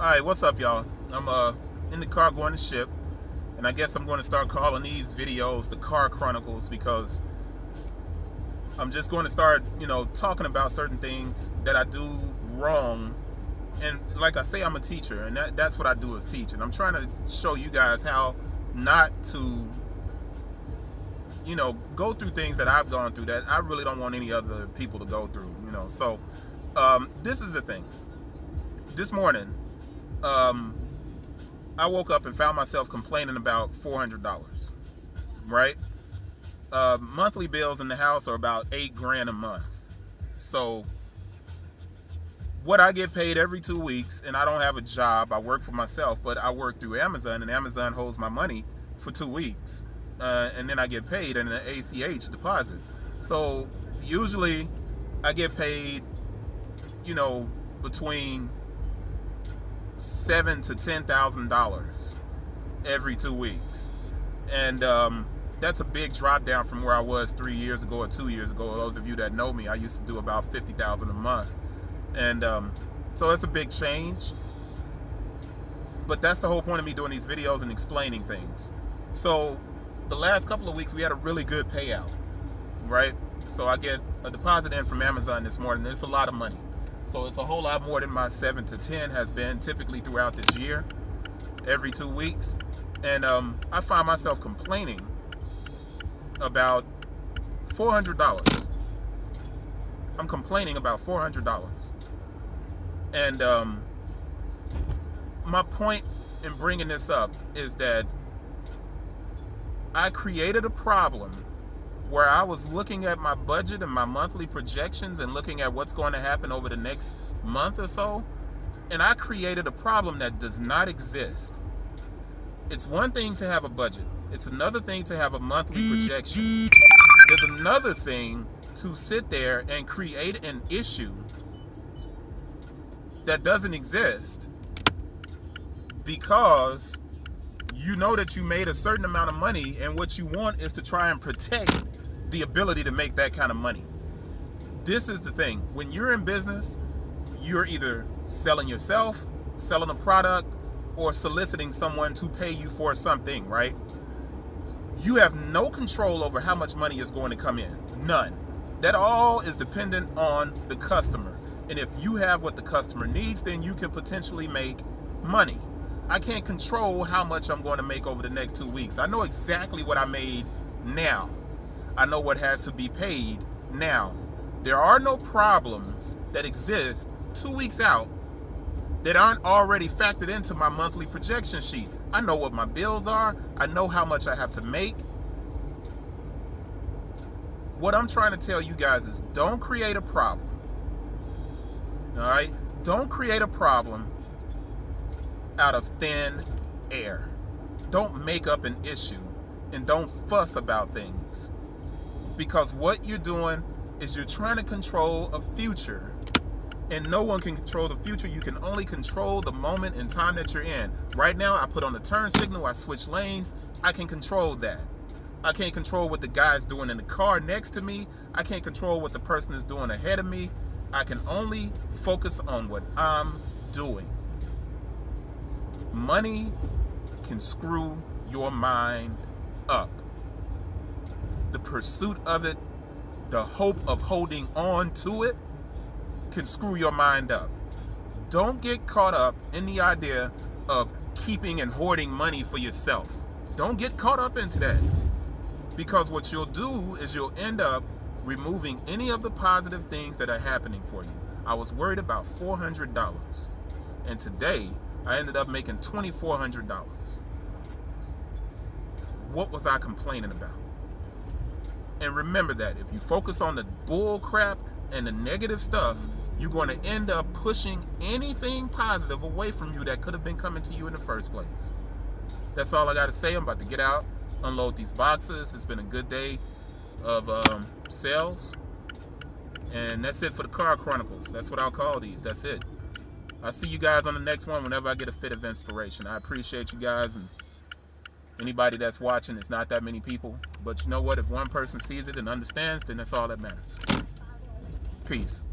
Alright, what's up, y'all? I'm in the car going to ship, and I guess I'm going to start calling these videos the Car Chronicles because I'm just going to start, talking about certain things that I do wrong. And like I say, I'm a teacher, and that's what I do is teach. And I'm trying to show you guys how not to, go through things that I've gone through that I really don't want any other people to go through, So, this is the thing. This morning, I woke up and found myself complaining about $400, right? Monthly bills in the house are about $8 grand a month. So what I get paid every 2 weeks, and I don't have a job, I work for myself, but I work through Amazon, and Amazon holds my money for 2 weeks. And then I get paid in an ACH deposit. So usually I get paid, between $7,000 to $10,000 every 2 weeks, and that's a big drop down from where I was 3 years ago or 2 years ago. Those of you that know me, I used to do about $50,000 a month, and so that's a big change. But that's the whole point of me doing these videos and explaining things. So the last couple of weeks we had a really good payout, right? So I get a deposit in from Amazon this morning. It's a lot of money. So it's a whole lot more than my 7 to 10 has been typically throughout this year, every 2 weeks. And I find myself complaining about $400. I'm complaining about $400. And my point in bringing this up is that I created a problem where I was looking at my budget and my monthly projections and looking at what's going to happen over the next month or so, and I created a problem that does not exist. It's one thing to have a budget. It's another thing to have a monthly projection. There's another thing to sit there and create an issue that doesn't exist because you know that you made a certain amount of money, and what you want is to try and protect the ability to make that kind of money. This is the thing. When you're in business, you're either selling yourself, selling a product, or soliciting someone to pay you for something, right? You have no control over how much money is going to come in. None. That all is dependent on the customer. And if you have what the customer needs, then you can potentially make money. I can't control how much I'm going to make over the next 2 weeks. I know exactly what I made now. I know what has to be paid now. There are no problems that exist 2 weeks out that aren't already factored into my monthly projection sheet. I know what my bills are. I know how much I have to make. What I'm trying to tell you guys is don't create a problem. All right? Don't create a problem out of thin air. Don't make up an issue, and don't fuss about things, because what you're doing is you're trying to control a future, and no one can control the future. You can only control the moment in time that you're in. Right now, I put on the turn signal, I switch lanes. I can control that. I can't control what the guy's doing in the car next to me. I can't control what the person is doing ahead of me. I can only focus on what I'm doing. Money can screw your mind up. The pursuit of it, the hope of holding on to it, can screw your mind up. Don't get caught up in the idea of keeping and hoarding money for yourself. Don't get caught up into that, because what you'll do is you'll end up removing any of the positive things that are happening for you. I was worried about $400, and today I ended up making $2,400. What was I complaining about? And remember that if you focus on the bull crap and the negative stuff, you're going to end up pushing anything positive away from you that could have been coming to you in the first place. That's all I got to say. I'm about to get out, unload these boxes. It's been a good day of sales. And that's it for the Car Chronicles. That's what I'll call these. That's it. I'll see you guys on the next one whenever I get a fit of inspiration. I appreciate you guys, and anybody that's watching. It's not that many people, but you know what? If one person sees it and understands, then that's all that matters. Peace.